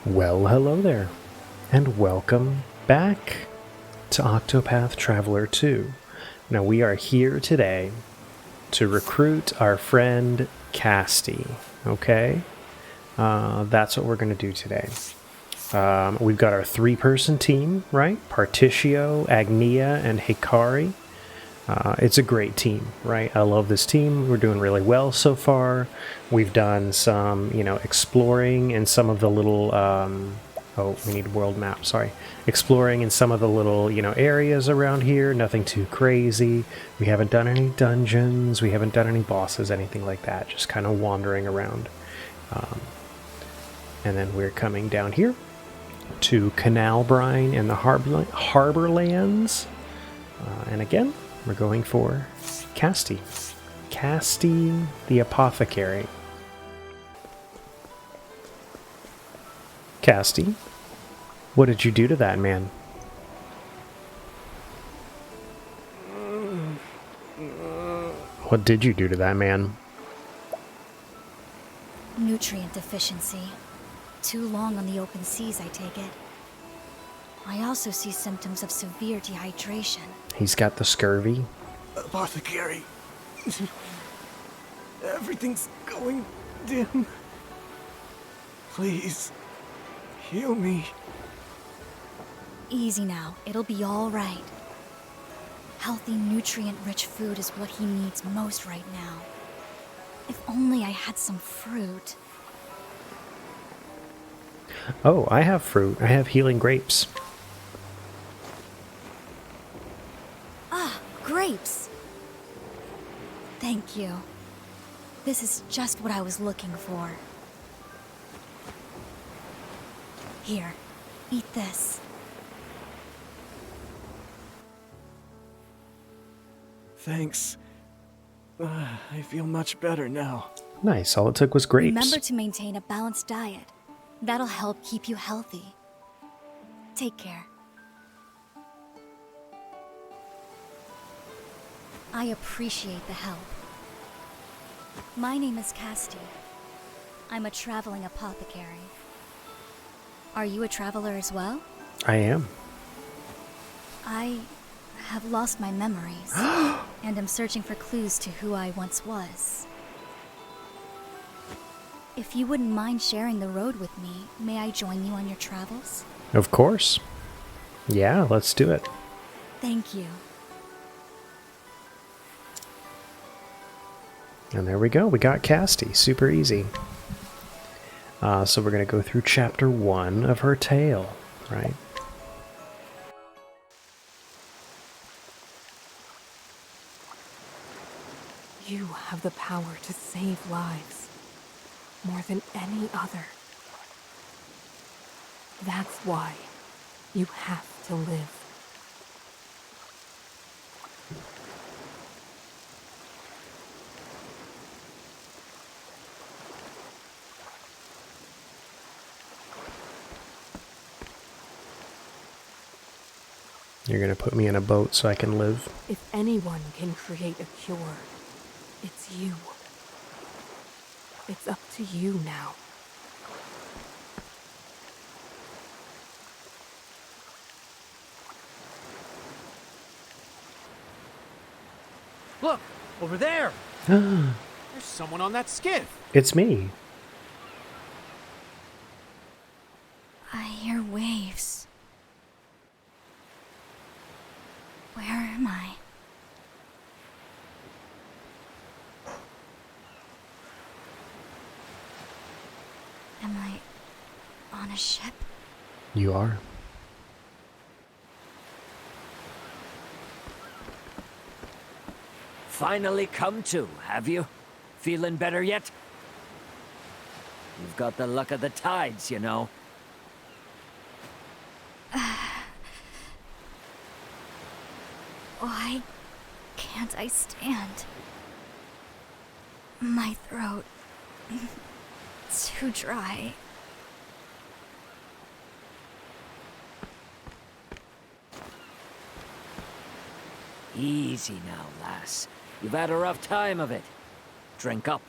Well, hello there, and welcome back to Octopath Traveler 2. Now, we are here today to recruit our friend Castti, okay? That's what we're going to do today. We've got our three-person team, right? Particio, Agnia, and Hikari. It's a great team, right? I love this team. We're doing really well so far. We've done some, exploring in some of the little, we need a world map, sorry. Exploring in some of the little, areas around here. Nothing too crazy. We haven't done any dungeons. We haven't done any bosses, anything like that. Just kind of wandering around. And then we're coming down here to Canal Brine and the Harborlands. And again, we're going for Castti. Castti the Apothecary. Castti, what did you do to that man? What did you do to that man? Nutrient deficiency. Too long on the open seas, I take it. I also see symptoms of severe dehydration. He's got the scurvy. Apothecary. Everything's going dim. Please, heal me. Easy now, it'll be all right. Healthy, nutrient-rich food is what he needs most right now. If only I had some fruit. Oh, I have fruit. I have healing grapes. Grapes! Thank you. This is just what I was looking for. Here, eat this. Thanks. I feel much better now. Nice. All it took was grapes. Remember to maintain a balanced diet. That'll help keep you healthy. Take care. I appreciate the help. My name is Castti. I'm a traveling apothecary. Are you a traveler as well? I am. I have lost my memories, and am searching for clues to who I once was. If you wouldn't mind sharing the road with me, may I join you on your travels? Of course. Yeah, let's do it. Thank you. And there we go. We got Castti. Super easy. So we're going to go through chapter 1 of her tale, right? You have the power to save lives, more than any other. That's why you have to live. You're going to put me in a boat so I can live? If anyone can create a cure, it's you. It's up to you now. Look, over there! There's someone on that skiff! It's me. I hear waves. Where am I? Am I on a ship? You are. Finally come to, have you? Feeling better yet? You've got the luck of the tides, you know. Why can't I stand? My throat... too dry. Easy now, lass. You've had a rough time of it. Drink up.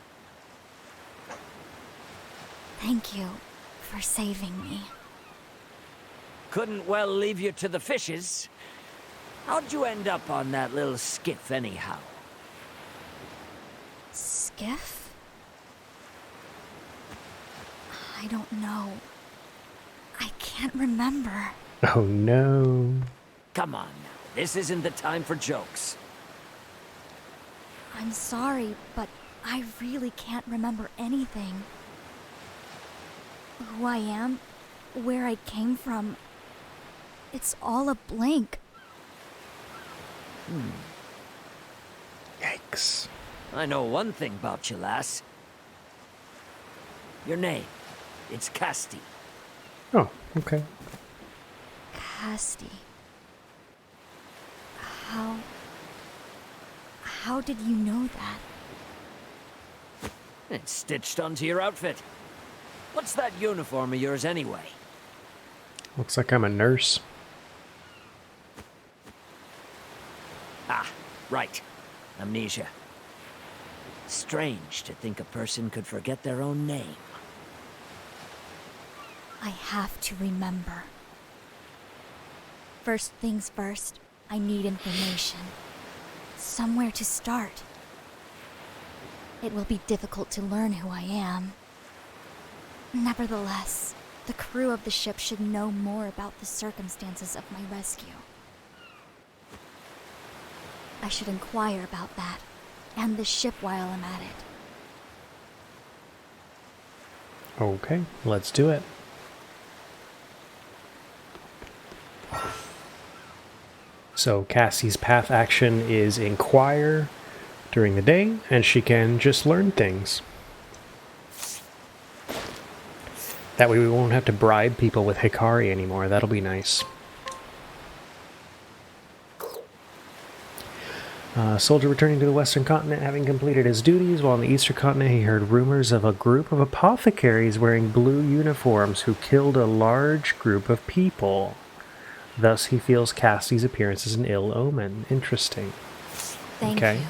Thank you for saving me. Couldn't well leave you to the fishes. How'd you end up on that little skiff anyhow? Skiff? I don't know. I can't remember. Oh no. Come on now, this isn't the time for jokes. I'm sorry, but I really can't remember anything. Who I am, where I came from, it's all a blank. Yikes. I know one thing about you, lass. Your name, it's Castti. Oh, okay. Castti. How did you know that? It's stitched onto your outfit. What's that uniform of yours anyway? Looks like I'm a nurse. Ah, right. Amnesia. Strange to think a person could forget their own name. I have to remember. First things first, I need information. Somewhere to start. It will be difficult to learn who I am. Nevertheless, the crew of the ship should know more about the circumstances of my rescue. I should inquire about that, and the ship while I'm at it. Okay, let's do it. So Cassie's path action is inquire during the day, and she can just learn things. That way we won't have to bribe people with Hikari anymore. That'll be nice. Soldier returning to the Western Continent, having completed his duties, while on the Eastern Continent he heard rumors of a group of apothecaries wearing blue uniforms who killed a large group of people. Thus he feels Cassie's appearance as an ill omen. Interesting. Thank Okay. you.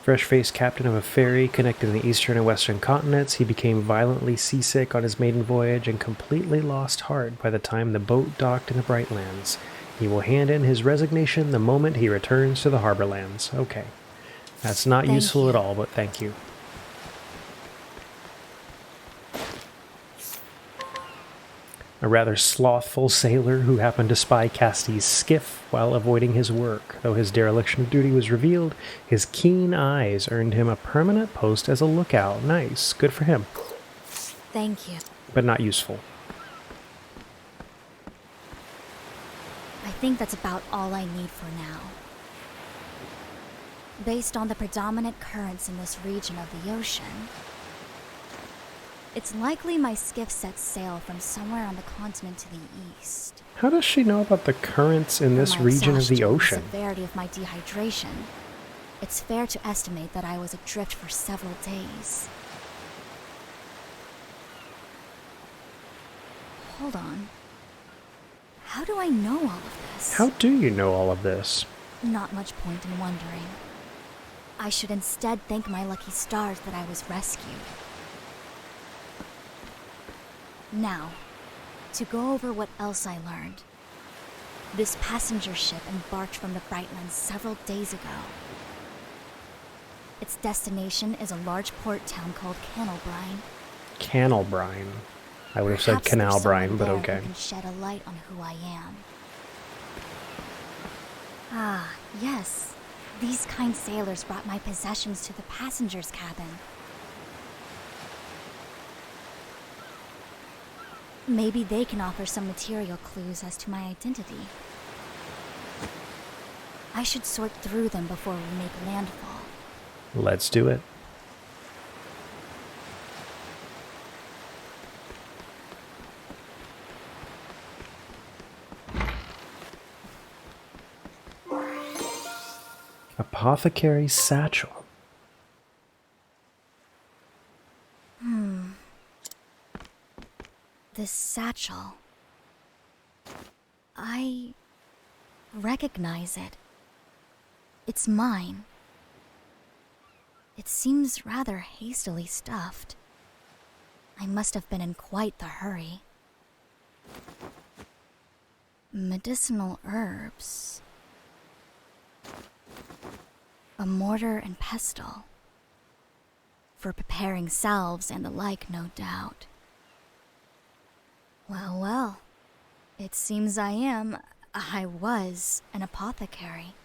Fresh-faced captain of a ferry connecting the eastern and western continents, he became violently seasick on his maiden voyage and completely lost heart by the time the boat docked in the Brightlands. He will hand in his resignation the moment he returns to the Harborlands. Okay. That's not Thank useful you. at all, but thank you. A rather slothful sailor who happened to spy Castti's skiff while avoiding his work. Though his dereliction of duty was revealed, his keen eyes earned him a permanent post as a lookout. Nice. Good for him. Thank you. But not useful. I think that's about all I need for now. Based on the predominant currents in this region of the ocean, it's likely my skiff sets sail from somewhere on the continent to the east. How does she know about the currents in this For my region of the exhaustion and ocean? The severity of my dehydration, it's fair to estimate that I was adrift for several days. Hold on. How do I know all of this? How do you know all of this? Not much point in wondering. I should instead thank my lucky stars that I was rescued. Now, to go over what else I learned. This passenger ship embarked from the Brightlands several days ago. Its destination is a large port town called Canalbrine. Canalbrine. I would have said Perhaps there's Canal Brine, someone but there okay. who can shed a light on who I am. Ah, yes. These kind sailors brought my possessions to the passenger's cabin. Maybe they can offer some material clues as to my identity. I should sort through them before we make landfall. Let's do it. Apothecary satchel. This satchel. I recognize it. It's mine. It seems rather hastily stuffed. I must have been in quite the hurry. Medicinal herbs. A mortar and pestle. For preparing salves and the like, no doubt. Well, well. It seems I was an apothecary.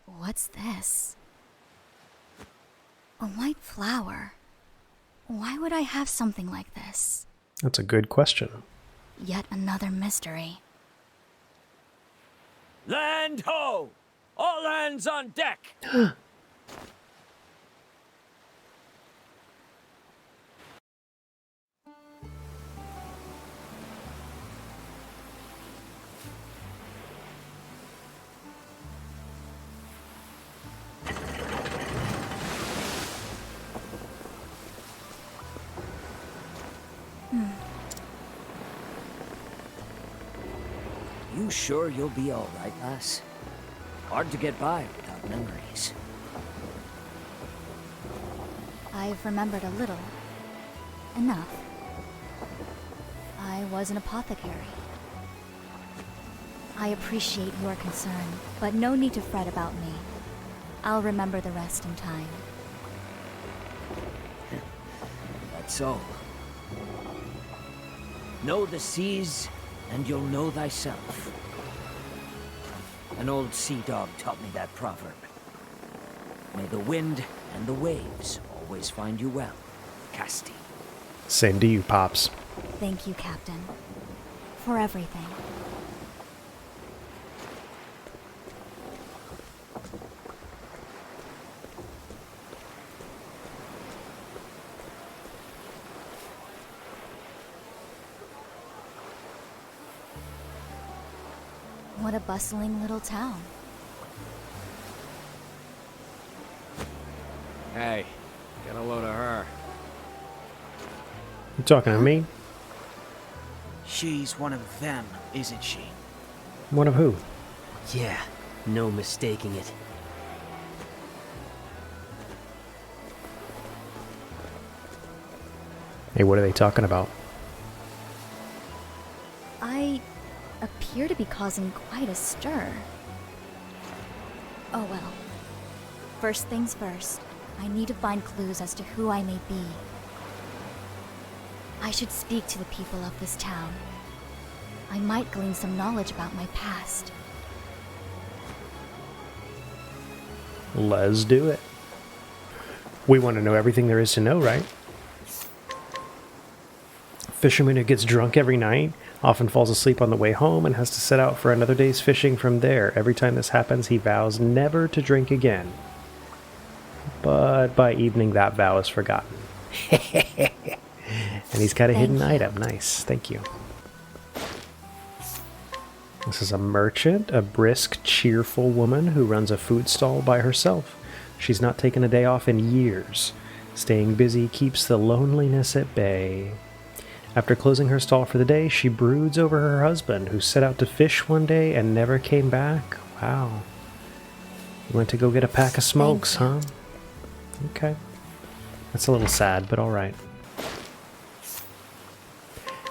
What's this? A white flower. Why would I have something like this? That's a good question. Yet another mystery. Land ho! All hands on deck! You sure you'll be all right, lass? Hard to get by without memories. I've remembered a little. Enough. I was an apothecary. I appreciate your concern, but no need to fret about me. I'll remember the rest in time. That's all. Know the seas, and you'll know thyself. An old sea dog taught me that proverb. May the wind and the waves always find you well, Castti. Same to you, Pops. Thank you, Captain. For everything. What a bustling little town. Hey, get a load of her. You talking to me? She's one of them, isn't she? One of who? Yeah, no mistaking it. Hey, what are they talking about? I appear to be causing quite a stir. Oh well. First things first, I need to find clues as to who I may be. I should speak to the people of this town. I might glean some knowledge about my past. Let's do it. We want to know everything there is to know, right? Fisherman who gets drunk every night, often falls asleep on the way home, and has to set out for another day's fishing from there. Every time this happens, he vows never to drink again. But by evening, that vow is forgotten. And he's got a hidden item. Nice. Thank you. This is a merchant, a brisk, cheerful woman who runs a food stall by herself. She's not taken a day off in years. Staying busy keeps the loneliness at bay. After closing her stall for the day, she broods over her husband, who set out to fish one day and never came back. Wow. He went to go get a pack of smokes, huh? Okay. That's a little sad, but alright.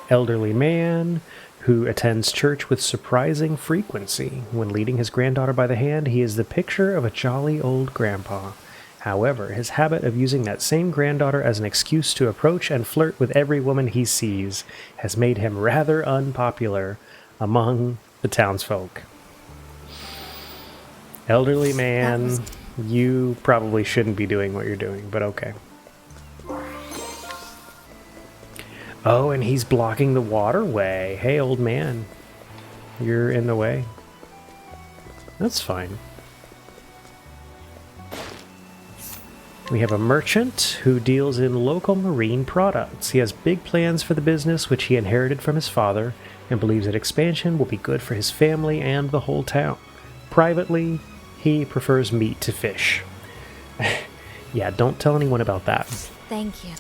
Elderly man who attends church with surprising frequency. When leading his granddaughter by the hand, he is the picture of a jolly old grandpa. However, his habit of using that same granddaughter as an excuse to approach and flirt with every woman he sees has made him rather unpopular among the townsfolk. Elderly man, you probably shouldn't be doing what you're doing, but okay. Oh, and he's blocking the waterway. Hey, old man, you're in the way. That's fine. We have a merchant who deals in local marine products. He has big plans for the business, which he inherited from his father, and believes that expansion will be good for his family and the whole town. Privately, he prefers meat to fish. Yeah, don't tell anyone about that. Thank you.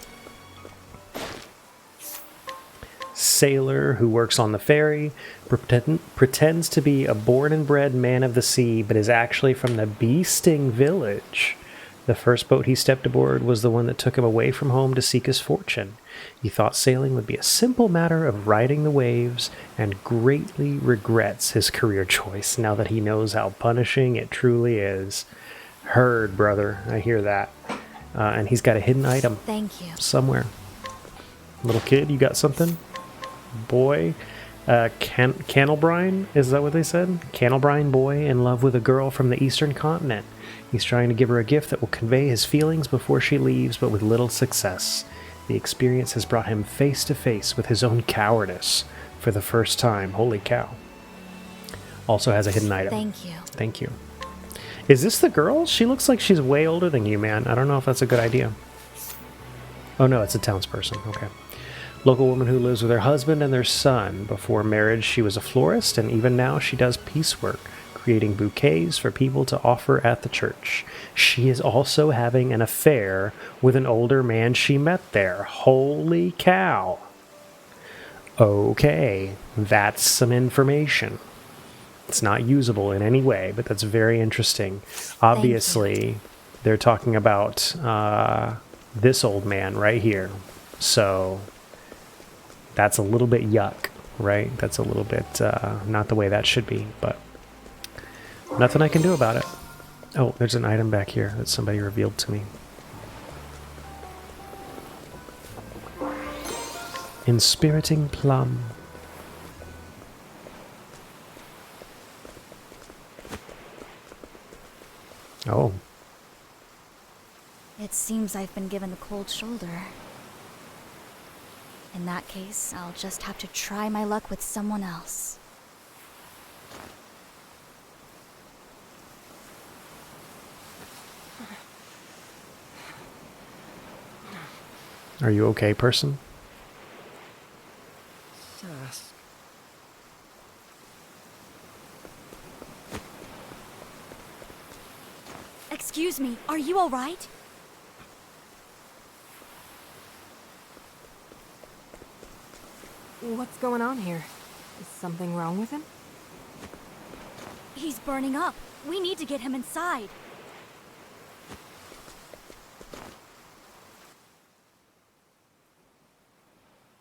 sailor who works on the ferry, pretends to be a born and bred man of the sea, but is actually from the bee sting village. The first boat he stepped aboard was the one that took him away from home to seek his fortune. He thought sailing would be a simple matter of riding the waves and greatly regrets his career choice now that he knows how punishing it truly is. Heard, brother. I hear that. And he's got a hidden item. Thank you. Somewhere. Little kid, you got something? Boy. Cannelbrine? Is that what they said? Cannelbrine boy in love with a girl from the eastern continent. He's trying to give her a gift that will convey his feelings before she leaves, but with little success. The experience has brought him face to face with his own cowardice for the first time. Holy cow. Also has a hidden item. Thank you. Thank you. Is this the girl? She looks like she's way older than you, man. I don't know if that's a good idea. Oh no, it's a townsperson. Okay. Local woman who lives with her husband and their son. Before marriage, she was a florist, and even now she does piecework, creating bouquets for people to offer at the church. She is also having an affair with an older man she met there. Holy cow. Okay, that's some information. It's not usable in any way, but that's very interesting. Obviously, they're talking about this old man right here. So that's a little bit yuck, right? That's a little bit not the way that should be, but nothing I can do about it. Oh, there's an item back here that somebody revealed to me. Inspiriting plum. Oh. It seems I've been given the cold shoulder. In that case, I'll just have to try my luck with someone else. Are you okay, person? Sass. Excuse me, are you all right? What's going on here? Is something wrong with him? He's burning up. We need to get him inside.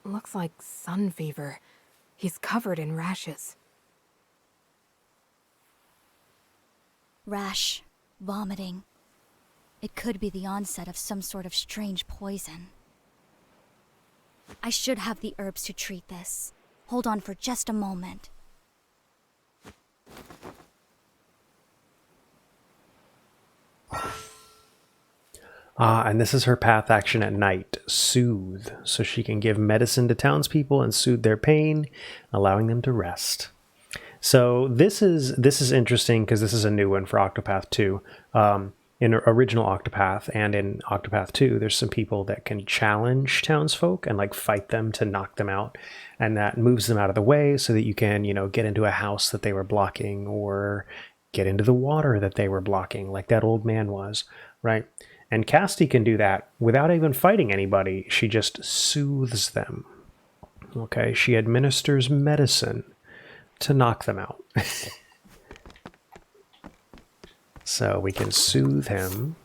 Looks like sun fever. He's covered in rashes. Rash, vomiting. It could be the onset of some sort of strange poison. I should have the herbs to treat this. Hold on for just a moment. And this is her path action at night. Soothe. So she can give medicine to townspeople and soothe their pain, allowing them to rest. So this is interesting because this is a new one for Octopath 2. In original Octopath and in Octopath 2, there's some people that can challenge townsfolk and like fight them to knock them out. And that moves them out of the way so that you can, get into a house that they were blocking or get into the water that they were blocking, like that old man was, right? And Castti can do that without even fighting anybody. She just soothes them. Okay, she administers medicine to knock them out. So we can soothe him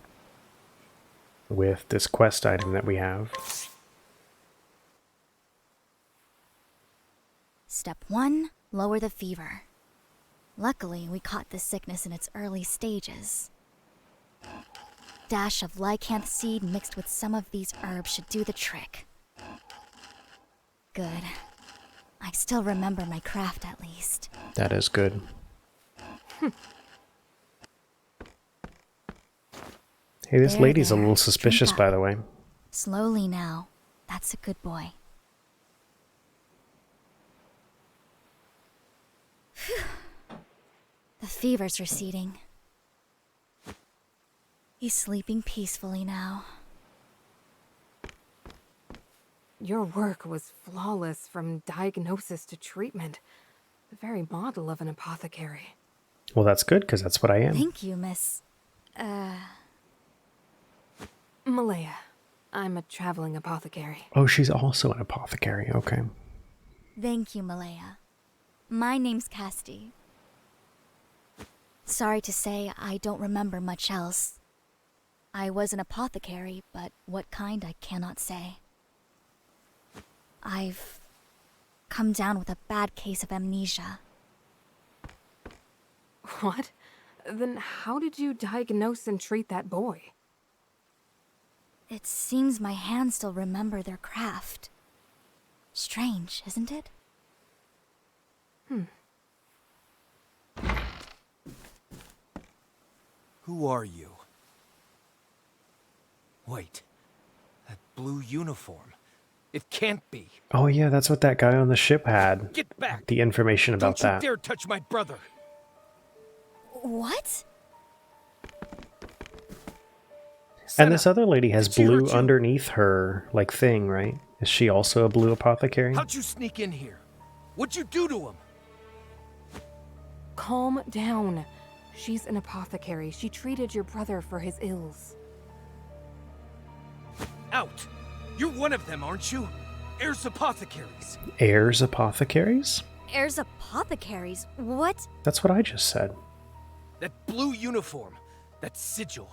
with this quest item that we have. Step 1, lower the fever. Luckily, we caught this sickness in its early stages. Dash of lycanth seed mixed with some of these herbs should do the trick. Good. I still remember my craft at least. That is good. Hey, this lady's a little suspicious, by the way. Slowly now. That's a good boy. The fever's receding. He's sleeping peacefully now. Your work was flawless from diagnosis to treatment. The very model of an apothecary. Well, that's good, because that's what I am. Thank you, Miss... Malaya. I'm a traveling apothecary. Oh, she's also an apothecary. Okay. Thank you, Malaya. My name's Castti. Sorry to say, I don't remember much else. I was an apothecary, but what kind I cannot say. I've come down with a bad case of amnesia. What? Then how did you diagnose and treat that boy? It seems my hands still remember their craft. Strange, isn't it? Who are you? Wait. That blue uniform. It can't be. Oh yeah, that's what that guy on the ship had. Get back! The information about Don't you that. dare touch my brother! What? And this other lady has Did she blue hurt you? underneath her, like, thing, right? Is she also a blue apothecary? How'd you sneak in here? What'd you do to him? Calm down. She's an apothecary. She treated your brother for his ills. Out! You're one of them, aren't you? Heirs apothecaries. Heirs apothecaries? Heirs apothecaries? What? That's what I just said. That blue uniform. That sigil.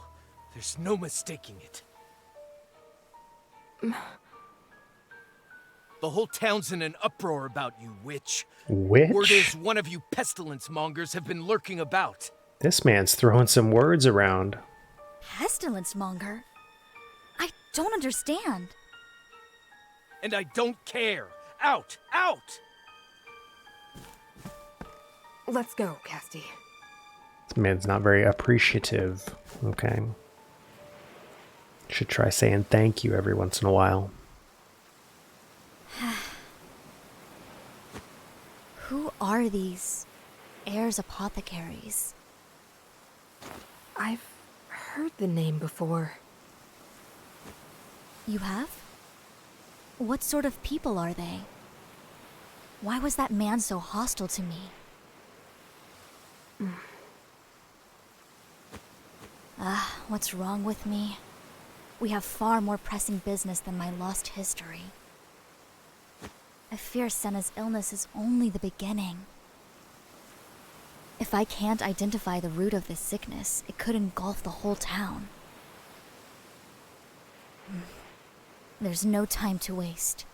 There's no mistaking it. The whole town's in an uproar about you, witch. Witch? Word is one of you pestilence mongers have been lurking about. This man's throwing some words around. Pestilence monger? I don't understand. And I don't care. Out! Out! Let's go, Castti. This man's not very appreciative. Okay. Should try saying thank you every once in a while. Who are these heirs apothecaries? I've heard the name before. You have? What sort of people are they? Why was that man so hostile to me? What's wrong with me? We have far more pressing business than my lost history. I fear Senna's illness is only the beginning. If I can't identify the root of this sickness, it could engulf the whole town. There's no time to waste.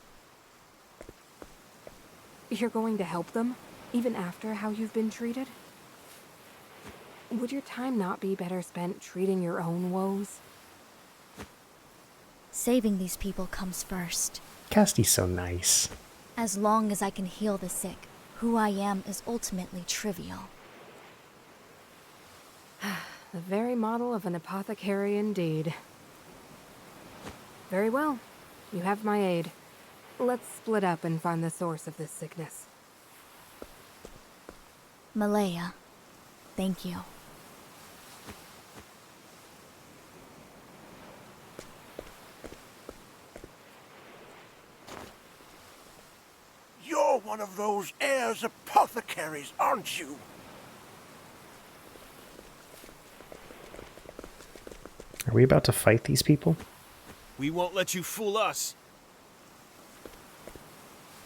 You're going to help them, even after how you've been treated? Would your time not be better spent treating your own woes? Saving these people comes first. Casti's so nice. As long as I can heal the sick, who I am is ultimately trivial. The very model of an apothecary indeed. Very well. You have my aid. Let's split up and find the source of this sickness. Malaya, thank you. You're one of those heirs apothecaries, aren't you? Are we about to fight these people? We won't let you fool us.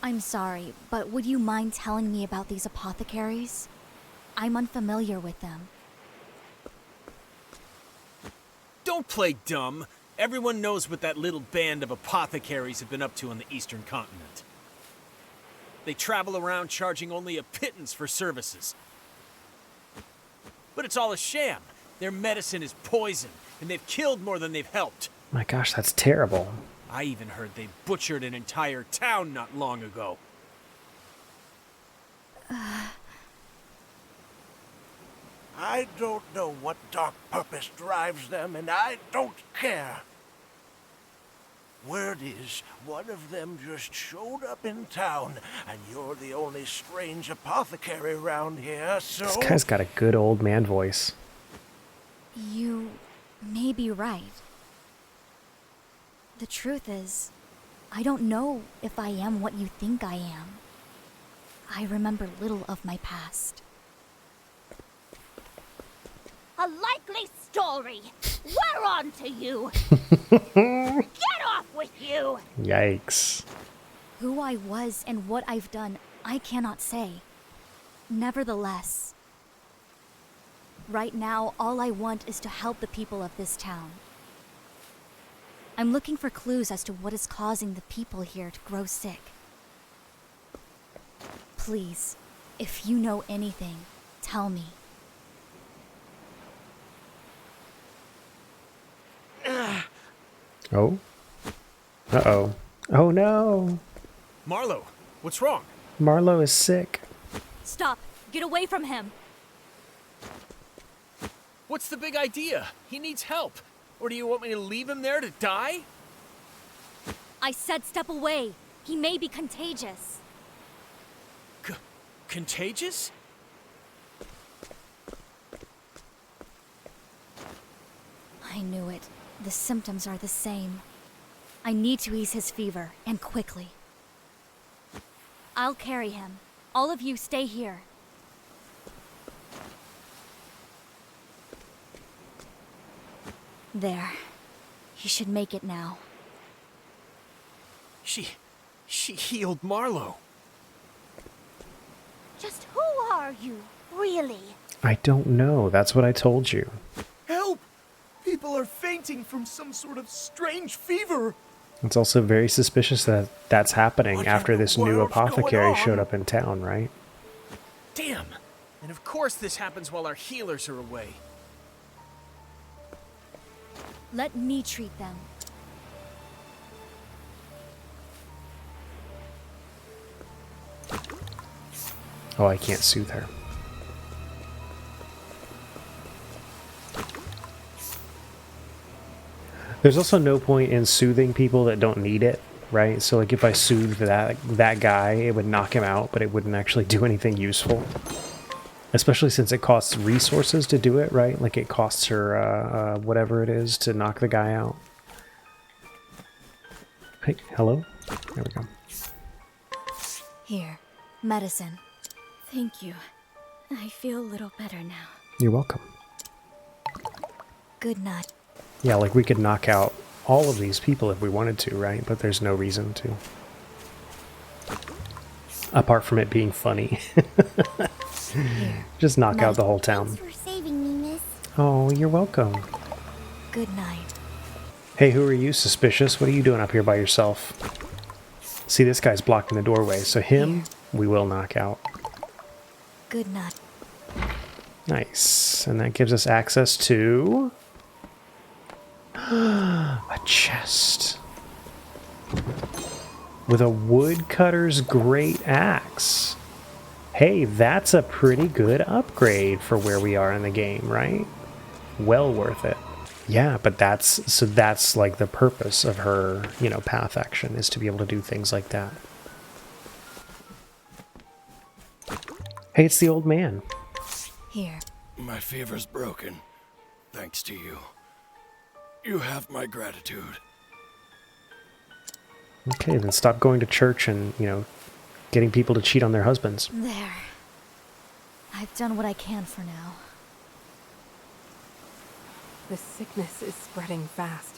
I'm sorry, but would you mind telling me about these apothecaries? I'm unfamiliar with them. Don't play dumb. Everyone knows what that little band of apothecaries have been up to on the eastern continent. They travel around charging only a pittance for services. But it's all a sham. Their medicine is poison, and they've killed more than they've helped. My gosh, that's terrible. I even heard they butchered an entire town not long ago. I don't know what dark purpose drives them, and I don't care. Word is, one of them just showed up in town, and you're the only strange apothecary around here, so... This guy's got a good old man voice. You may be right. The truth is, I don't know if I am what you think I am. I remember little of my past. A likely story. We're on to you. Get off with you. Yikes. Who I was and what I've done, I cannot say. Nevertheless, right now, all I want is to help the people of this town. I'm looking for clues as to what is causing the people here to grow sick. Please, if you know anything, tell me. Oh? Uh-oh. Oh no! Marlo, what's wrong? Marlo is sick. Stop! Get away from him! What's the big idea? He needs help. Or do you want me to leave him there to die? I said step away. He may be contagious. Contagious? I knew it. The symptoms are the same. I need to ease his fever, and quickly. I'll carry him. All of you stay here. There. He should make it now. She healed Marlo. Just who are you, really? I don't know. That's what I told you. Help! People are fainting from some sort of strange fever. It's also very suspicious that that's happening What after in the this new world's going apothecary on? showed up in town, right? Damn. And of course this happens while our healers are away. Let me treat them. Oh, I can't soothe her. There's also no point in soothing people that don't need it, right? So like if I soothed that guy, it would knock him out, but it wouldn't actually do anything useful. Especially since it costs resources to do it, right? Like it costs her whatever it is to knock the guy out. Hey, hello? There we go. Here, medicine. Thank you. I feel a little better now. You're welcome. Good night. Yeah, like we could knock out all of these people if we wanted to, right? But there's no reason to. Apart from it being funny. Here. Just knock out the whole town. Thanks for saving me, miss. Oh, you're welcome. Good night. Hey, who are you, suspicious? What are you doing up here by yourself? See, this guy's blocking the doorway, so him we will knock out. Good night. Nice. And that gives us access to a chest with a woodcutter's great axe. Hey, that's a pretty good upgrade for where we are in the game, right? Well worth it. Yeah, but that's like the purpose of her, path action is to be able to do things like that. Hey, it's the old man. Here. My fever's broken, thanks to you. You have my gratitude. Okay, then stop going to church and, getting people to cheat on their husbands. There. I've done what I can for now. The sickness is spreading fast.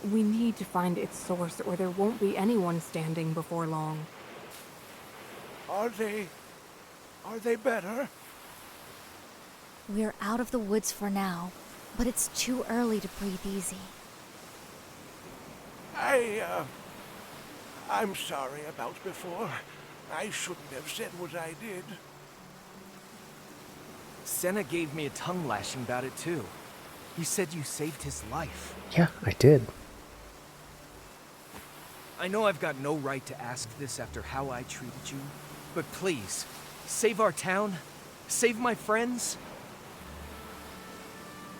We need to find its source or there won't be anyone standing before long. Are they better? We're out of the woods for now, but it's too early to breathe easy. I'm sorry about before. I shouldn't have said what I did. Senna gave me a tongue lashing about it too. You said you saved his life. Yeah, I did. I know I've got no right to ask this after how I treated you, but please, save our town, save my friends.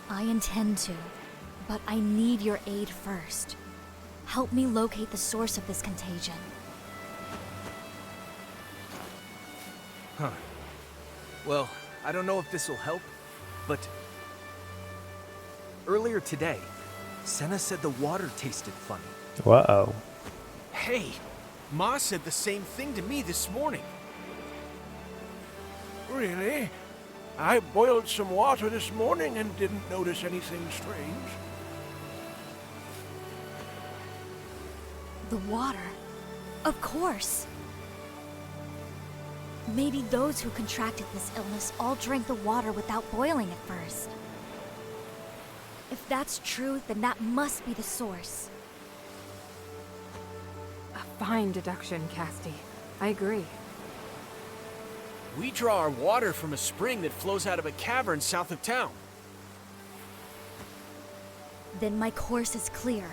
I intend to, but I need your aid first. Help me locate the source of this contagion. Huh. Well, I don't know if this will help, but earlier today, Senna said the water tasted funny. Uh-oh. Hey, Ma said the same thing to me this morning. Really? I boiled some water this morning and didn't notice anything strange. The water. Of course. Maybe those who contracted this illness all drank the water without boiling it first. If that's true, then that must be the source. A fine deduction, Castti. I agree. We draw our water from a spring that flows out of a cavern south of town. Then my course is clear.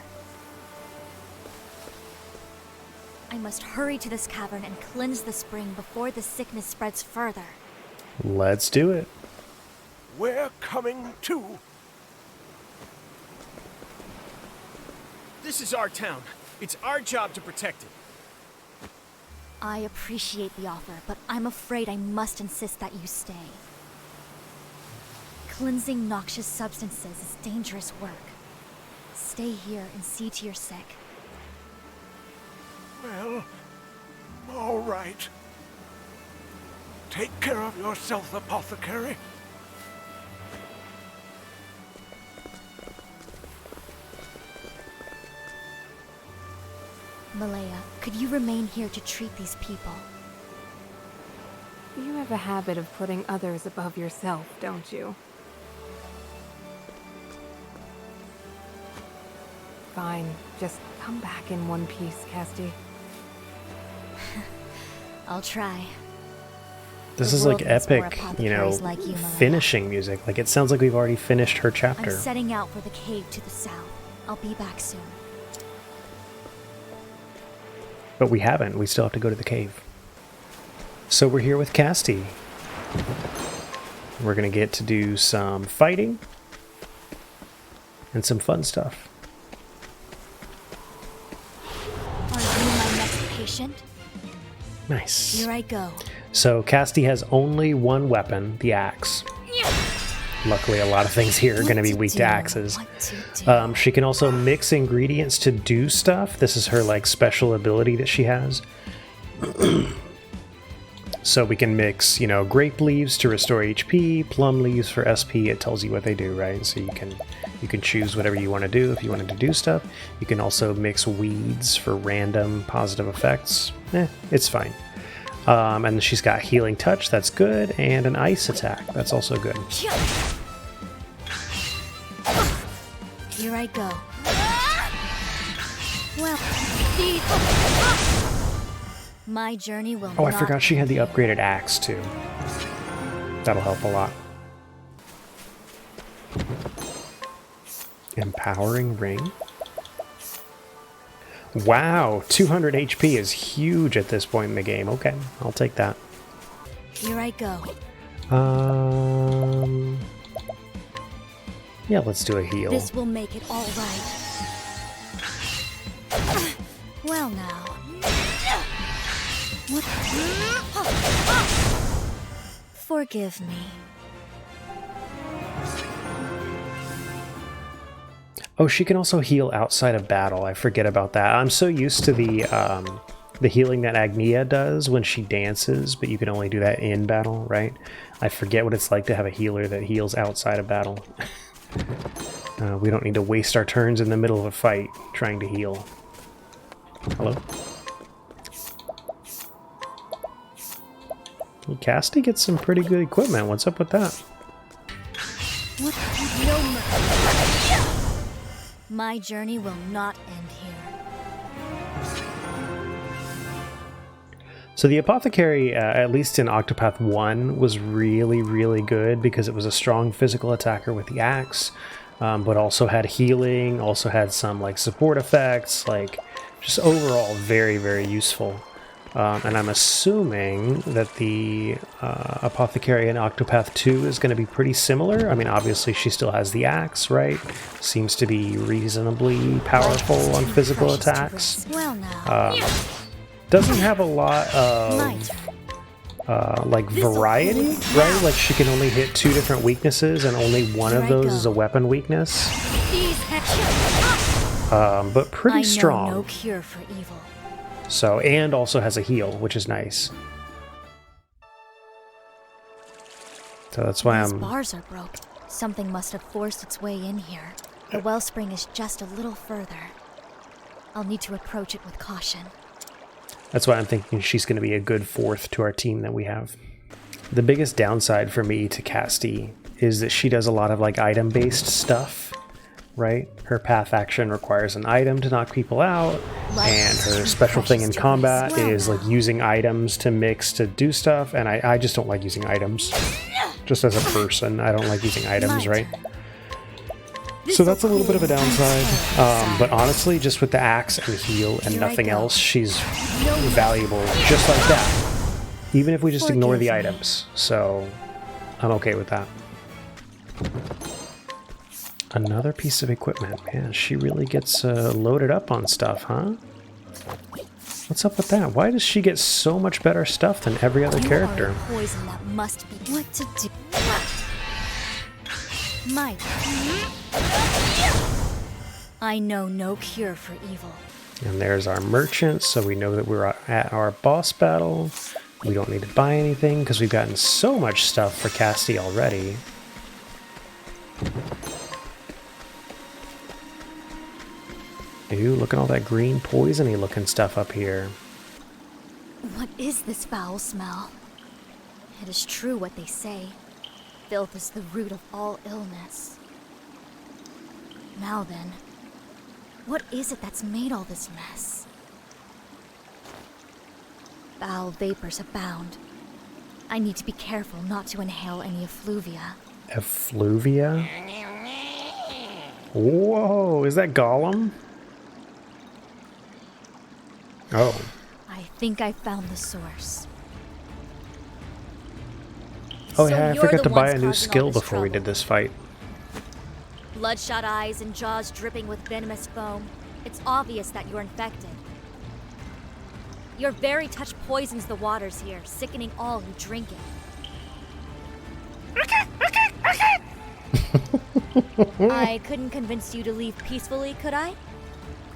I must hurry to this cavern and cleanse the spring before the sickness spreads further. Let's do it. We're coming too. This is our town. It's our job to protect it. I appreciate the offer, but I'm afraid I must insist that you stay. Cleansing noxious substances is dangerous work. Stay here and see to your sick. Well, all right. Take care of yourself, Apothecary. Malaya, could you remain here to treat these people? You have a habit of putting others above yourself, don't you? Fine. Just come back in one piece, Castti. I'll try. This The is world like needs more epic, apothecaries like you, Malaya. finishing music. Like it sounds like we've already finished her chapter. I'm setting out for the cave to the south. I'll be back soon. But we haven't. We still have to go to the cave. So we're here with Castti. We're going to get to do some fighting and some fun stuff. Are you my next patient? Nice. Here I go. So Castti has only one weapon, the axe. Luckily, a lot of things here are going to be weak to axes. She can also mix ingredients to do stuff. This is her like special ability that she has. So we can mix, you know, grape leaves to restore HP, plum leaves for SP. It tells you what they do, right? So you can choose whatever you want to do if you wanted to do stuff. You can also mix weeds for random positive effects. It's fine. And she's got healing touch, that's good, and an ice attack, that's also good. Here I go. Well, my journey will Oh, I not forgot she had the end here. upgraded axe too. That'll help a lot. Empowering ring. Wow, 200 HP is huge at this point in the game. Okay, I'll take that. Here I go. Yeah, let's do a heal. This will make it all right. Well now. What? Forgive me. Oh, she can also heal outside of battle. I forget about that. I'm so used to the healing that Agnia does when she dances, but you can only do that in battle, right? I forget what it's like to have a healer that heals outside of battle. We don't need to waste our turns in the middle of a fight trying to heal. Hello? Castti gets some pretty good equipment. What's up with that? What? No mercy. My journey will not end here. So the Apothecary, at least in Octopath 1, was really, really good because it was a strong physical attacker with the axe, but also had healing, also had some like support effects, like just overall very, very useful. And I'm assuming that the Apothecary in Octopath 2 is going to be pretty similar. I mean, obviously she still has the axe, right? Seems to be reasonably powerful on physical attacks. Well now. Doesn't have a lot of like variety, right? Like she can only hit 2 different weaknesses and only one of those is a weapon weakness. But pretty strong. I know no cure for evil. So, and also has a heal, which is nice. So that's why These bars are broken. Something must have forced its way in here. The wellspring is just a little further. I'll need to approach it with caution. That's why I'm thinking she's going to be a good fourth to our team that we have. The biggest downside for me to Castti is that she does a lot of like item-based stuff, right? Her path action requires an item to knock people out, and her special thing in combat is like using items to mix to do stuff, and I just don't like using items. Just as a person, I don't like using items, right? So that's a little bit of a downside, but honestly, just with the axe and heal and nothing else, she's valuable just like that. Even if we just ignore the items, so I'm okay with that. Another piece of equipment. Man, she really gets loaded up on stuff, huh? What's up with that? Why does she get so much better stuff than every other character? Poison that must be what to do. Might. I know no cure for evil. And there's our merchant, so we know that we're at our boss battle. We don't need to buy anything because we've gotten so much stuff for Castti already. Ew, look at all that green poisony looking stuff up here. What is this foul smell? It is true what they say. Filth is the root of all illness. Now then, what is it that's made all this mess? Foul vapors abound. I need to be careful not to inhale any effluvia. Effluvia? Whoa, is that Gollum? Oh. I think I found the source. Oh So yeah, I you're forgot the to buy ones a new causing all skill this before we trouble. did this fight. Bloodshot eyes and jaws dripping with venomous foam. It's obvious that you're infected. Your very touch poisons the waters here, sickening all who drink it. I couldn't convince you to leave peacefully, could I?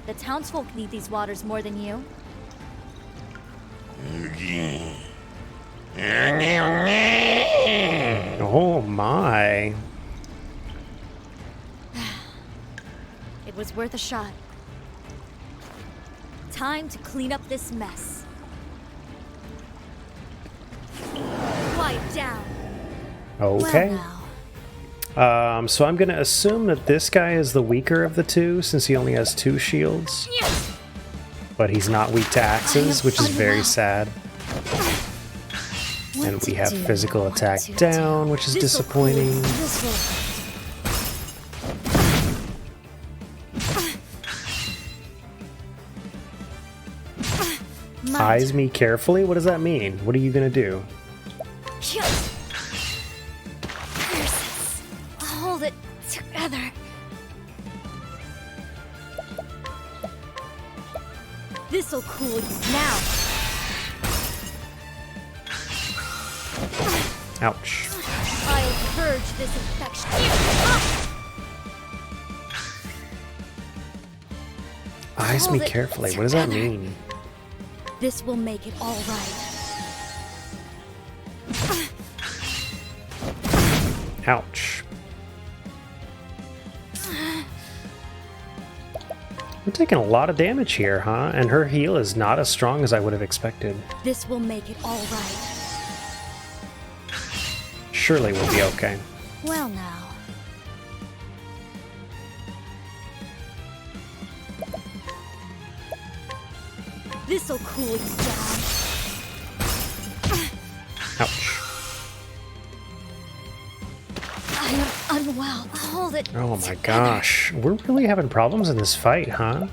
The townsfolk need these waters more than you. Oh my. It was worth a shot. Time to clean up this mess. Quiet down. Okay. Well now. So I'm gonna assume that this guy is the weaker of the two since he only has 2 shields. But he's not weak to axes, which is very sad. And we have physical attack down, which is disappointing. Eyes me carefully? What does that mean? What are you gonna do? Hold it together. This'll cool you now. Ouch. I'll purge this infection. Eyes me carefully. What does that mean? This will make it all right. Ouch. We're taking a lot of damage here, huh? And her heal is not as strong as I would have expected. This will make it all right. Surely we'll be okay. Well now. This'll cool you down. Ouch. I am unwell. Hold it. Oh my together. gosh. We're really having problems in this fight, huh?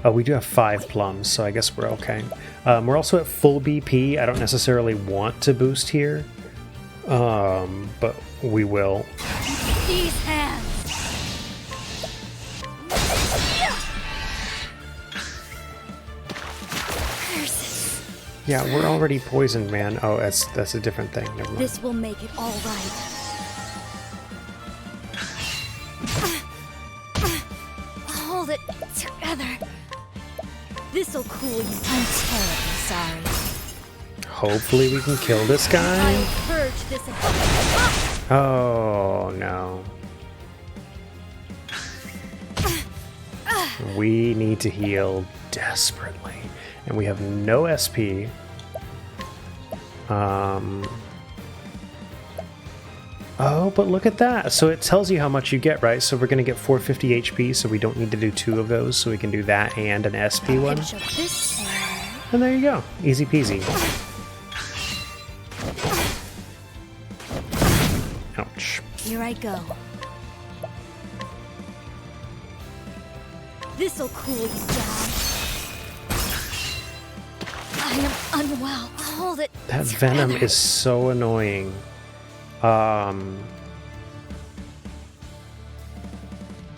Oh, we do have 5 plums, so I guess we're okay. We're also at full BP. I don't necessarily want to boost here, but we will. These hands. Curses. Yeah, we're already poisoned, man. Oh, that's a different thing. Never mind. This will make it all right. Hold it together. This'll cool you. I'm terribly sorry. Hopefully we can kill this guy. I'll purge this infection. Oh, no. We need to heal desperately. And we have no SP. Oh, but look at that. So it tells you how much you get, right? So we're going to get 450 HP, so we don't need to do 2 of those. So we can do that and an SP one. And there you go. Easy peasy. Ouch. Here I go. This'll cool you down. I am unwell. Hold it. That venom is so annoying.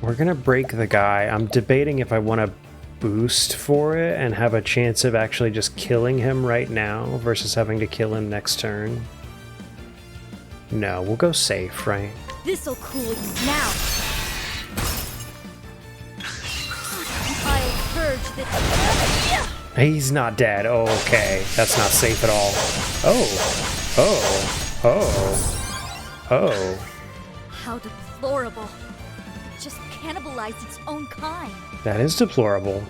We're gonna break the guy. I'm debating if I want to boost for it and have a chance of actually just killing him right now versus having to kill him next turn. No, we'll go safe, right? This'll cool you now. I'll purge the... He's not dead. Oh, okay. That's not safe at all. Oh. How deplorable. It just cannibalized its own kind. That is deplorable.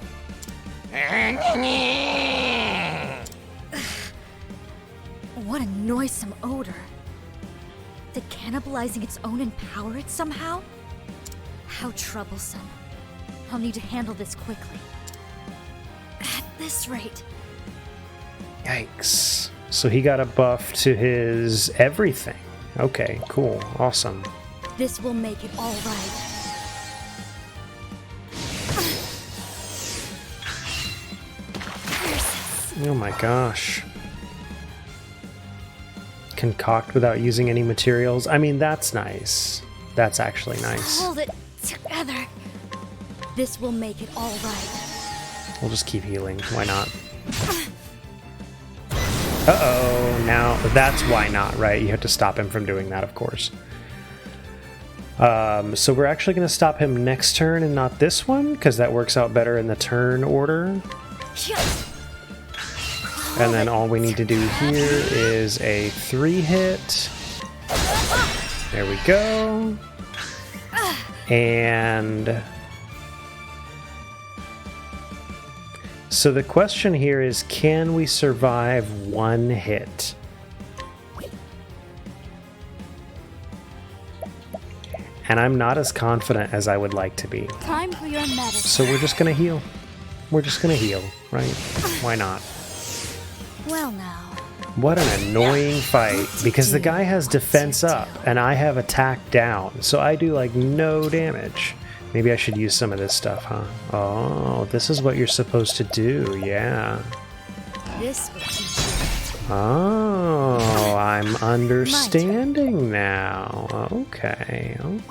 What a noisome odor. Did cannibalizing its own empower it somehow? How troublesome. I'll need to handle this quickly. At this rate. Yikes. So he got a buff to his everything. Okay, cool. Awesome. This will make it all right. Oh my gosh. Concoct without using any materials. I mean, that's nice. That's actually nice. Hold it together. This will make it all right. We'll just keep healing. Why not? Uh-oh. Now, that's why not, right? You have to stop him from doing that, of course. So we're actually going to stop him next turn and not this one, because that works out better in the turn order. And then all we need to do here is a 3-hit. There we go. And so the question here is, can we survive 1 hit? And I'm not as confident as I would like to be. Time for your medicine. So we're just gonna heal. We're just gonna heal, right? Why not? Well now. What an annoying fight, because the guy has defense up and I have attack down, so I do like no damage. Maybe I should use some of this stuff, huh? Oh, this is what you're supposed to do, yeah. This will teach you. Oh, I'm understanding now. Okay. And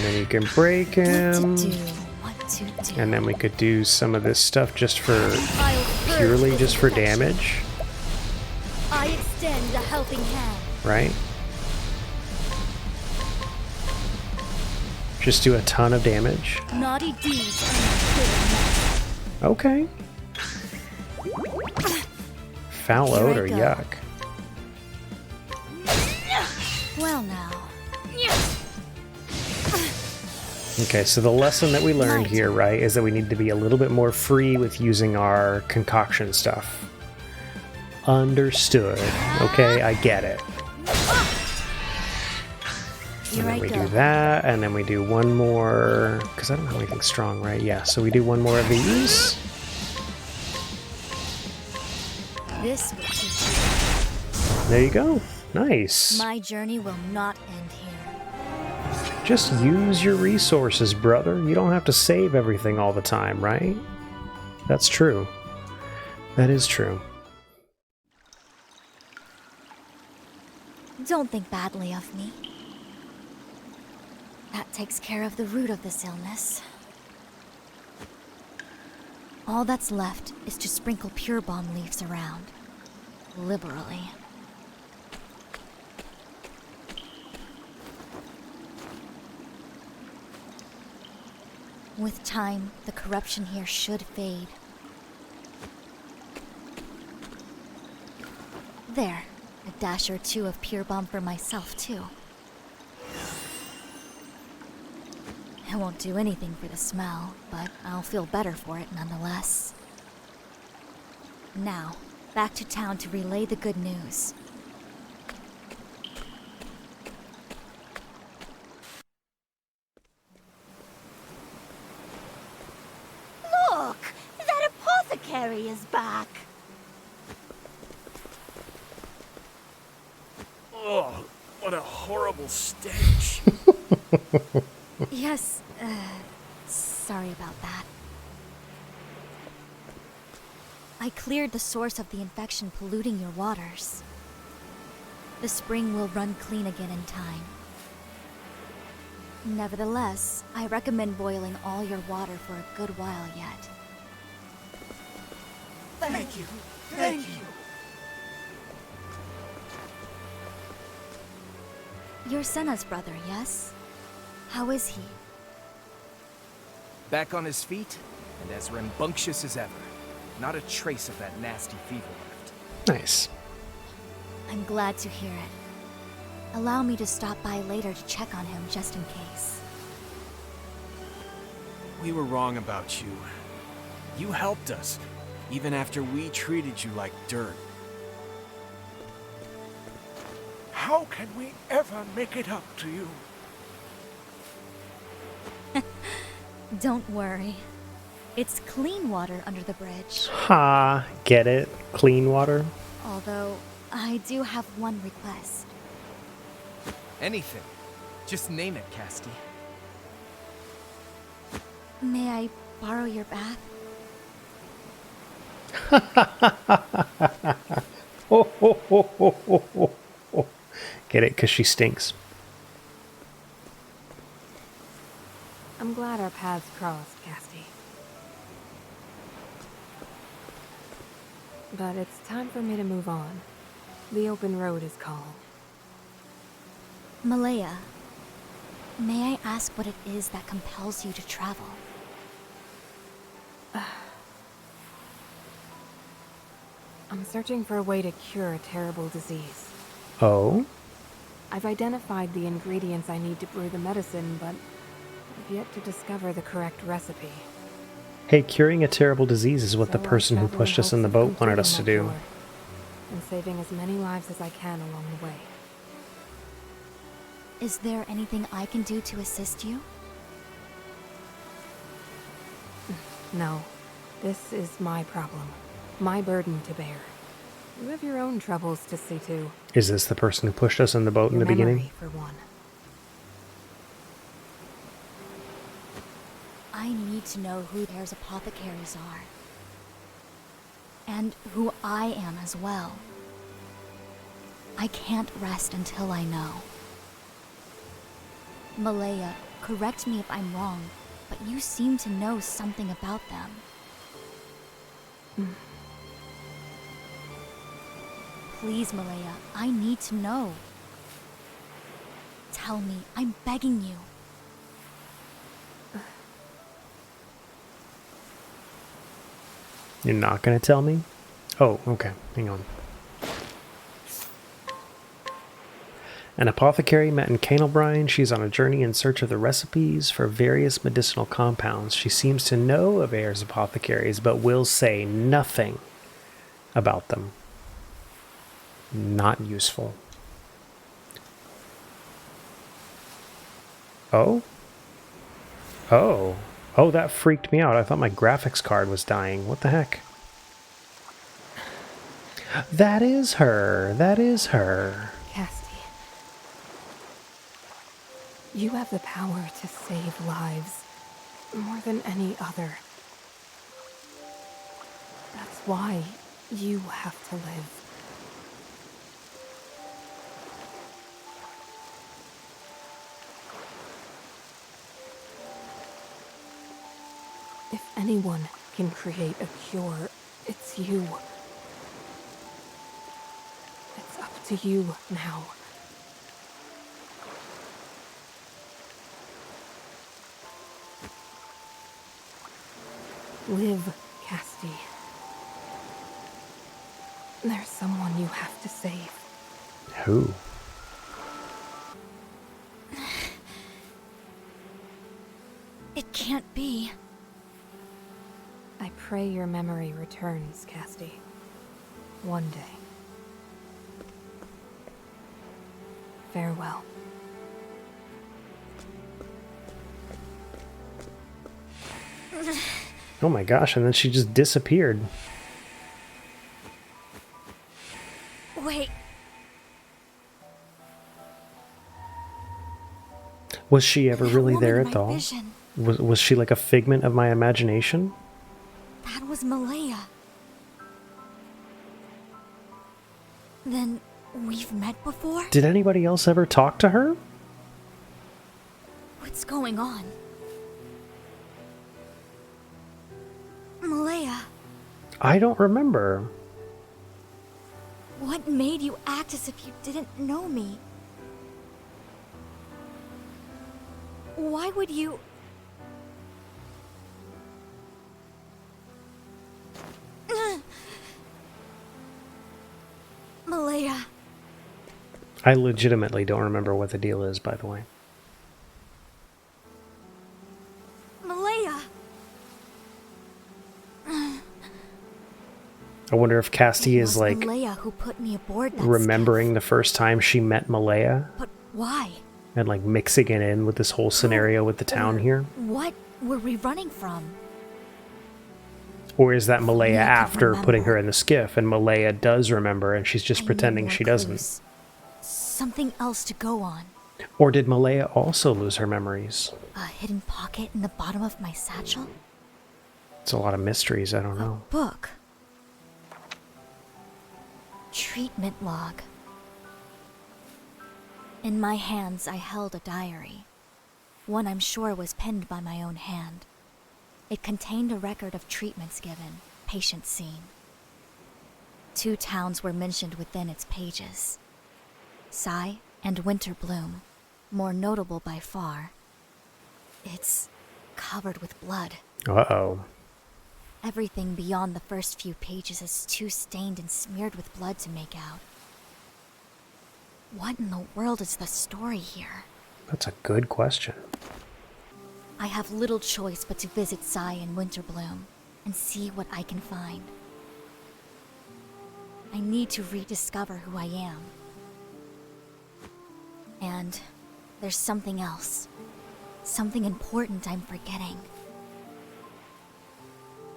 then you can break him. And then we could do some of this stuff just for purely just for damage. I extend a helping hand. Right? Just do a ton of damage. Naughty deeds are not Okay. Foul odor, yuck. Well now. Okay, so the lesson that we learned here, right, is that we need to be a little bit more free with using our concoction stuff. Understood. Okay, I get it. And then we do that, and then we do one more, because I don't have anything strong, right? Yeah, so we do one more of these. This will teach you. There you go. Nice. My journey will not end here. Just use your resources, brother. You don't have to save everything all the time, right? That's true. That is true. Don't think badly of me. That takes care of the root of this illness. All that's left is to sprinkle pure balm leaves around. Liberally. With time, the corruption here should fade. There, a dash or two of pure balm for myself, too. I won't do anything for the smell, but I'll feel better for it nonetheless. Now, back to town to relay the good news. Look! That apothecary is back! Oh, what a horrible stench. Yes, sorry about that. I cleared the source of the infection polluting your waters. The spring will run clean again in time. Nevertheless, I recommend boiling all your water for a good while yet. Thank you. Thank you. You're Senna's brother, yes? How is he? Back on his feet, and as rambunctious as ever. Not a trace of that nasty fever left. Nice. I'm glad to hear it. Allow me to stop by later to check on him just in case. We were wrong about you. You helped us, even after we treated you like dirt. How can we ever make it up to you? Don't worry. It's clean water under the bridge. Ha, get it? Clean water? Although, I do have one request. Anything. Just name it, Castti. May I borrow your bath? Ho, ho, ho, ho, ho, ho, ho. Get it? Because she stinks. I'm glad our paths crossed, Castti. But it's time for me to move on. The open road is calling. Malaya, may I ask what it is that compels you to travel? I'm searching for a way to cure a terrible disease. Oh? I've identified the ingredients I need to brew the medicine, but I've yet to discover the correct recipe. Hey, curing a terrible disease is what So the person who I'll travel pushed us hopes in the of boat wanted us to completing do. that cure, and saving as many lives as I can along the way. Is there anything I can do to assist you? No, this is my problem. My burden to bear. You have your own troubles to see to. Is this the person who pushed us in the boat in Your the beginning? memory, for one. I need to know who there's apothecaries are. And who I am as well. I can't rest until I know. Malaya, correct me if I'm wrong, but you seem to know something about them. Please, Malaya, I need to know. Tell me, I'm begging you. You're not going to tell me? Oh, okay. Hang on. An apothecary met in Canalbrine. She's on a journey in search of the recipes for various medicinal compounds. She seems to know of Ayer's apothecaries, but will say nothing about them. Not useful. Oh? Oh. Oh, that freaked me out. I thought my graphics card was dying. What the heck? That is her. That is her. Castti. You have the power to save lives more than any other. That's why you have to live. If anyone can create a cure, it's you. It's up to you now. Live, Castti. There's someone you have to save. It can't be. I pray your memory returns, Castti. One day. Farewell. Oh my gosh, and then she just disappeared. Wait. Was she ever That really woman there in at my all? vision. Was she like a figment of my imagination? That was Malaya. Then we've met before? Did anybody else ever talk to her? What's going on? Malaya, I don't remember. what made you act as if you didn't know me? Why would you... Malaya, I legitimately don't remember what the deal is, by the way. Malaya. I wonder if Castti It is was like Malaya who put me aboard that remembering the first time she met Malaya skiff. But why? and like mixing it in with this whole scenario with the town Or here. What were we running from? Or is that Malaya I could after putting her remember. in the skiff and Malaya does remember and she's just I need pretending more she doesn't? clues. Something else to go on. Or did Malaya also lose her memories? A hidden pocket in the bottom of my satchel? It's a lot of mysteries, I don't know. Book. Treatment log. In my hands, I held a diary. One I'm sure was penned by my own hand. It contained a record of treatments given, patients seen. 2 towns were mentioned within its pages. Sigh and Winter Bloom, more notable by far. It's covered with blood. Uh-oh. Everything beyond the first few pages is too stained and smeared with blood to make out. What in the world is the story here? That's a good question. I have little choice but to visit Sigh and Winter Bloom and see what I can find. I need to rediscover who I am. And there's something else. Something important I'm forgetting.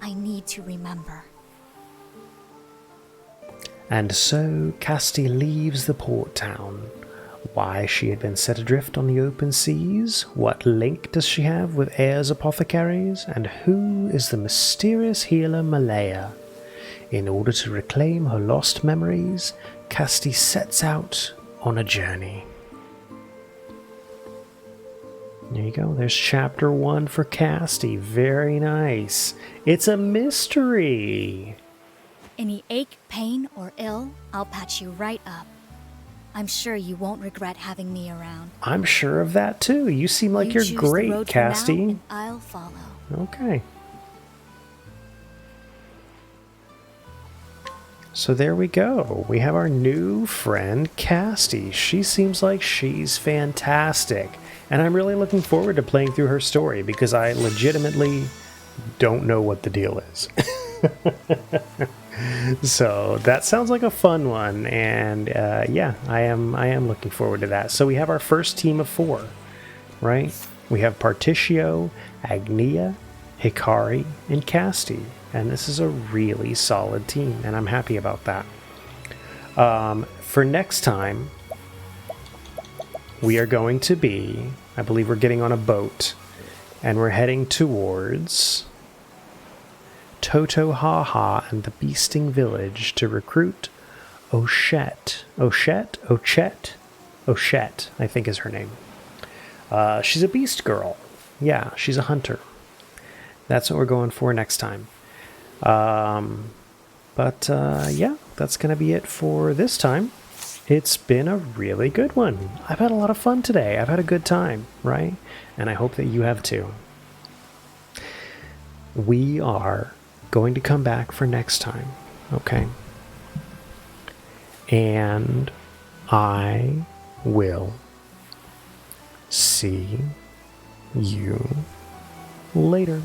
I need to remember. And so Castti leaves the port town. Why she had been set adrift on the open seas, what link does she have with Ayers apothecaries, and who is the mysterious healer Malaya? In order to reclaim her lost memories, Castti sets out on a journey. There you go, there's chapter 1 for Castti. Very nice. It's a mystery. Any ache, pain, or ill, I'll patch you right up. I'm sure you won't regret having me around. I'm sure of that too. You seem like You you're choose great, the road for now, Castti. and I'll follow. Okay. So there we go. We have our new friend, Castti. She seems like she's fantastic. And I'm really looking forward to playing through her story because I legitimately don't know what the deal is. So that sounds like a fun one, and yeah, I am looking forward to that. So we have our first team of 4, right? We have Particio, Agnia, Hikari, and Castti, and this is a really solid team, and I'm happy about that. For next time, we are going to be, I believe we're getting on a boat, and we're heading towards Toto Ha and the Beasting Village to recruit Ochette, I think is her name. She's a beast girl. Yeah, she's a hunter. That's what we're going for next time. Yeah, that's going to be it for this time. It's been a really good one. I've had a lot of fun today. I've had a good time, right? And I hope that you have too. We are going to come back for next time, okay? And I will see you Later.